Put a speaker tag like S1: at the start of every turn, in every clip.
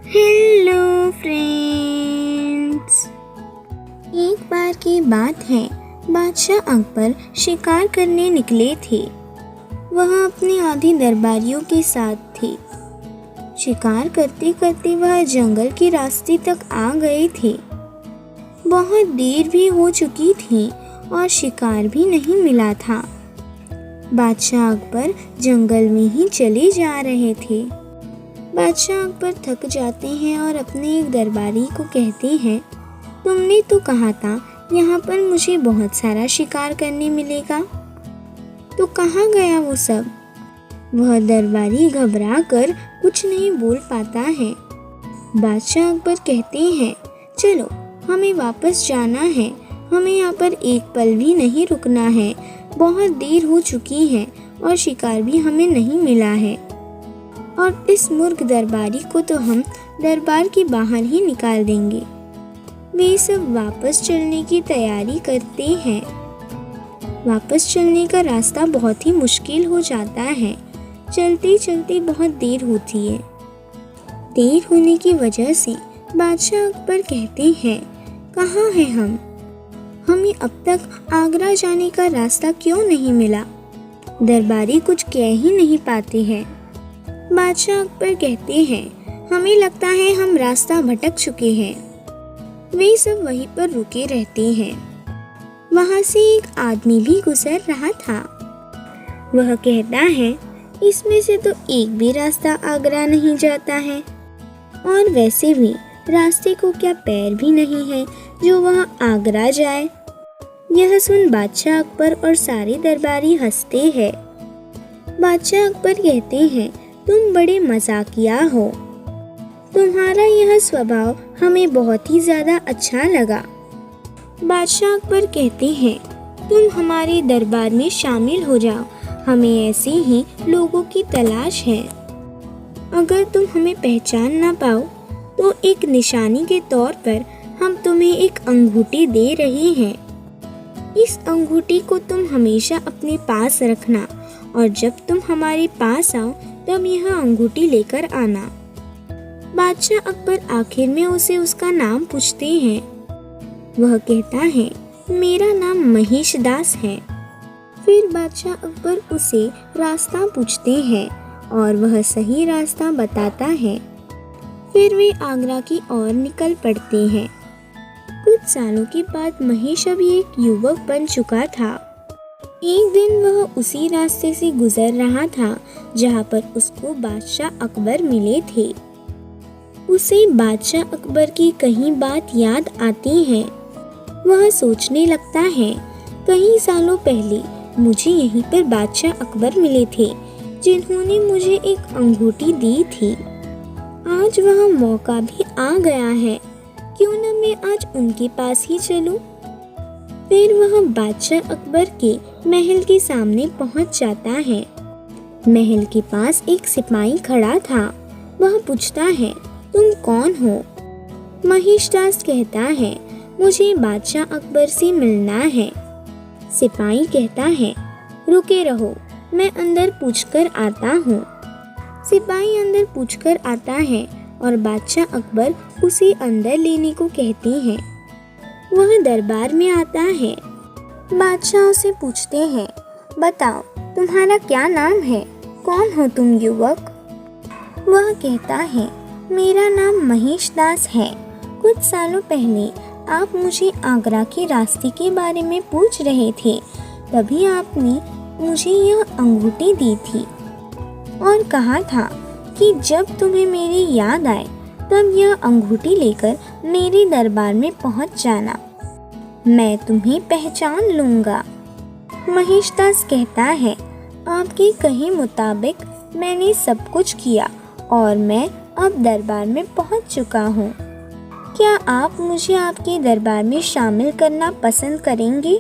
S1: Hello friends. एक बार की बात है, बादशाह अकबर शिकार करने निकले थे। वह अपने आधे दरबारियों के साथ थे। शिकार करते करते वह जंगल के रास्ते तक आ गए थे। बहुत देर भी हो चुकी थी और शिकार भी नहीं मिला था। बादशाह अकबर जंगल में ही चले जा रहे थे। बादशाह अकबर थक जाते हैं और अपने एक दरबारी को कहते हैं, तुमने तो कहा था यहाँ पर मुझे बहुत सारा शिकार करने मिलेगा, तो कहाँ गया वो सब? वह दरबारी घबरा कर कुछ नहीं बोल पाता है। बादशाह अकबर कहते हैं, चलो हमें वापस जाना है, हमें यहाँ पर एक पल भी नहीं रुकना है। बहुत देर हो चुकी है और शिकार भी हमें नहीं मिला है, और इस मूर्ख दरबारी को तो हम दरबार के बाहर ही निकाल देंगे। वे सब वापस चलने की तैयारी करते हैं। वापस चलने का रास्ता बहुत ही मुश्किल हो जाता है। चलते चलते बहुत देर होती है। देर होने की वजह से बादशाह अकबर कहते हैं, कहाँ हैं हम? हमें अब तक आगरा जाने का रास्ता क्यों नहीं मिला? दरबारी कुछ कह ही नहीं पाते हैं। बादशाह अकबर कहते हैं, हमें लगता है हम रास्ता भटक चुके हैं। वे सब वहीं पर रुके रहते हैं। वहाँ से एक आदमी भी गुजर रहा था। वह कहता है, इसमें से तो एक भी रास्ता आगरा नहीं जाता है, और वैसे भी रास्ते को क्या पैर भी नहीं है जो वहाँ आगरा जाए। यह सुन बादशाह अकबर और सारे दरबारी हंसते हैं। बादशाह अकबर कहते हैं, तुम बड़े मजाकिया हो। तुम्हारा यह स्वभाव हमें बहुत ही ज़्यादा अच्छा लगा। बादशाह अकबर कहते हैं, तुम हमारे दरबार में शामिल हो जाओ, हमें ऐसे ही लोगों की तलाश है। अगर तुम हमें पहचान ना पाओ तो एक निशानी के तौर पर हम तुम्हें एक अंगूठी दे रहे हैं। इस अंगूठी को तुम हमेशा अपने पास रखना, और जब तुम हमारे पास आओ तब यह अंगूठी लेकर आना। बादशाह अकबर आखिर में उसे उसका नाम पूछते हैं। वह कहता है, मेरा नाम महेश दास है। फिर बादशाह अकबर उसे रास्ता पूछते हैं और वह सही रास्ता बताता है। फिर वे आगरा की ओर निकल पड़ते हैं। कुछ सालों के बाद महेश अभी एक युवक बन चुका था। एक दिन वह उसी रास्ते से गुजर रहा था जहाँ पर उसको बादशाह अकबर मिले थे। उसे बादशाह अकबर की कई बात याद आती है। वह सोचने लगता है, कई सालों पहले मुझे यहीं पर बादशाह अकबर मिले थे, जिन्होंने मुझे एक अंगूठी दी थी। आज वह मौका भी आ गया है, क्यों न मैं आज उनके पास ही चलूं? फिर वह बादशाह अकबर के महल के सामने पहुंच जाता है। महल के पास एक सिपाही खड़ा था। वह पूछता है, तुम कौन हो? महेश दास कहता है, मुझे बादशाह अकबर से मिलना है। सिपाही कहता है, रुके रहो, मैं अंदर पूछकर आता हूँ। सिपाही अंदर पूछकर आता है और बादशाह अकबर उसे अंदर लेने को कहते हैं। वह दरबार में आता है। बादशाह उसे पूछते हैं, बताओ तुम्हारा क्या नाम है? कौन हो तुम युवक? वह कहता है, मेरा नाम महेश दास है। कुछ सालों पहले आप मुझे आगरा के रास्ते के बारे में पूछ रहे थे, तभी आपने मुझे यह अंगूठी दी थी और कहा था कि जब तुम्हें मेरी याद आए तब यह अंगूठी लेकर मेरे दरबार में पहुंच जाना, मैं तुम्हें पहचान लूँगा। महेश दास कहता है, आपके कहे मुताबिक मैंने सब कुछ किया और मैं अब दरबार में पहुंच चुका हूँ। क्या आप मुझे आपके दरबार में शामिल करना पसंद करेंगे?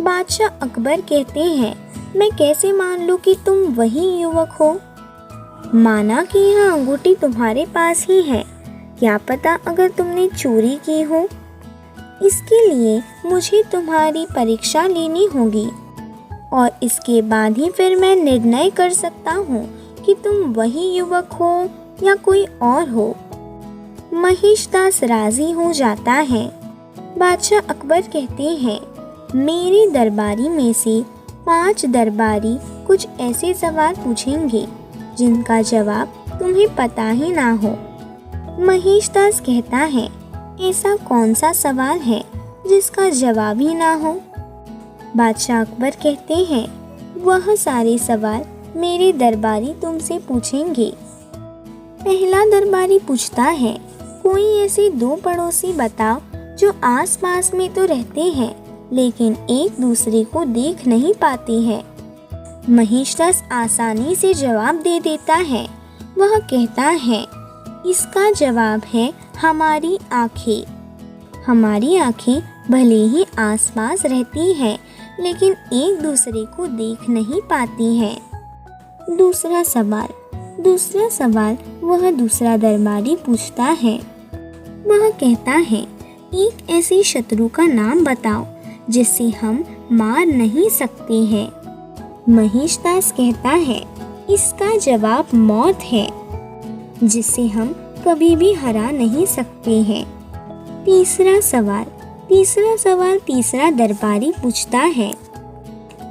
S1: बादशाह अकबर कहते हैं, मैं कैसे मान लूँ कि तुम वही युवक हो? माना कि यह अंगूठी तुम्हारे पास ही है, क्या पता अगर तुमने चोरी की हो? इसके लिए मुझे तुम्हारी परीक्षा लेनी होगी और इसके बाद ही फिर मैं निर्णय कर सकता हूँ कि तुम वही युवक हो या कोई और हो। महेशदास राजी हो जाता है। बादशाह अकबर कहते हैं, मेरे दरबारी में से 5 दरबारी कुछ ऐसे सवाल पूछेंगे जिनका जवाब तुम्हें पता ही ना हो। महेशदास कहता है, ऐसा कौन सा सवाल है जिसका जवाब ही ना हो? बादशाह अकबर कहते हैं, वह सारे सवाल मेरे दरबारी तुमसे पूछेंगे। पहला दरबारी पूछता है, कोई ऐसे 2 पड़ोसी बताओ जो आस-पास में तो रहते हैं लेकिन एक दूसरे को देख नहीं पाते हैं। महेशदास आसानी से जवाब दे देता है। वह कहता है, इसका जवाब है हमारी आँखें। हमारी आँखें भले ही आसपास रहती हैं लेकिन एक दूसरे को देख नहीं पाती हैं। दूसरा सवाल वह दूसरा दरबारी पूछता है। वह कहता है, एक ऐसे शत्रु का नाम बताओ जिसे हम मार नहीं सकते हैं। महेशदास कहता है, इसका जवाब मौत है जिसे हम कभी भी हरा नहीं सकते हैं। तीसरा सवाल तीसरा दरबारी पूछता है।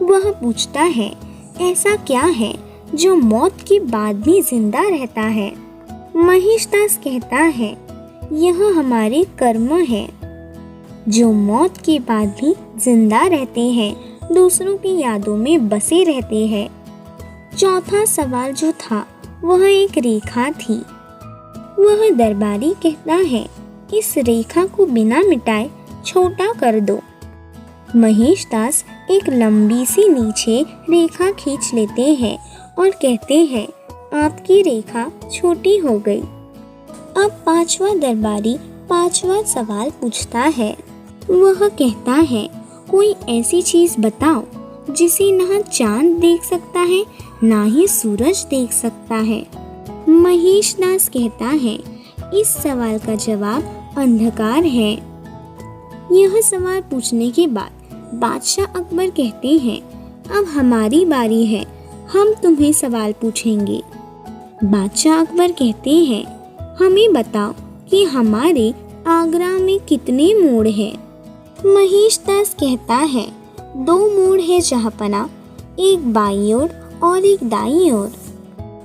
S1: वह पूछता है, ऐसा क्या है जो मौत के बाद भी जिंदा रहता है? महेशदास कहता है, यह हमारे कर्म है जो मौत के बाद भी जिंदा रहते हैं, दूसरों की यादों में बसे रहते हैं। चौथा सवाल जो था वह एक रेखा थी। वह दरबारी कहता है, इस रेखा को बिना मिटाए छोटा कर दो। महेशदास एक लंबी सी नीचे रेखा खींच लेते हैं और कहते हैं, आपकी रेखा छोटी हो गई। अब 5वां दरबारी 5वां सवाल पूछता है। वह कहता है, कोई ऐसी चीज बताओ जिसे ना चांद देख सकता है ना ही सूरज देख सकता है। महेशदास कहता है, इस सवाल का जवाब अंधकार है। यह सवाल पूछने के बाद बादशाह अकबर कहते हैं, अब हमारी बारी है, हम तुम्हें सवाल पूछेंगे। बादशाह अकबर कहते हैं, हमें बताओ कि हमारे आगरा में कितने मोड़ हैं? महेशदास कहता है, 2 मोड़ है जहाँपना, एक बाईं ओर और एक दाईं ओर।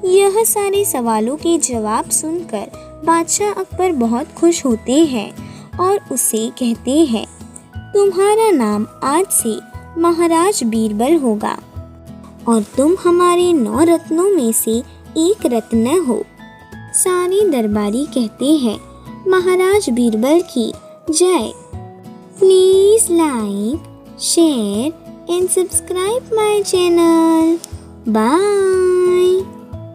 S1: यह सारे सवालों के जवाब सुनकर बादशाह अकबर बहुत खुश होते हैं और उसे कहते हैं, तुम्हारा नाम आज से महाराज बीरबल होगा और तुम हमारे 9 रत्नों में से एक रत्न हो। सारे दरबारी कहते हैं, महाराज बीरबल की जय। Please like, share and subscribe my channel. Bye.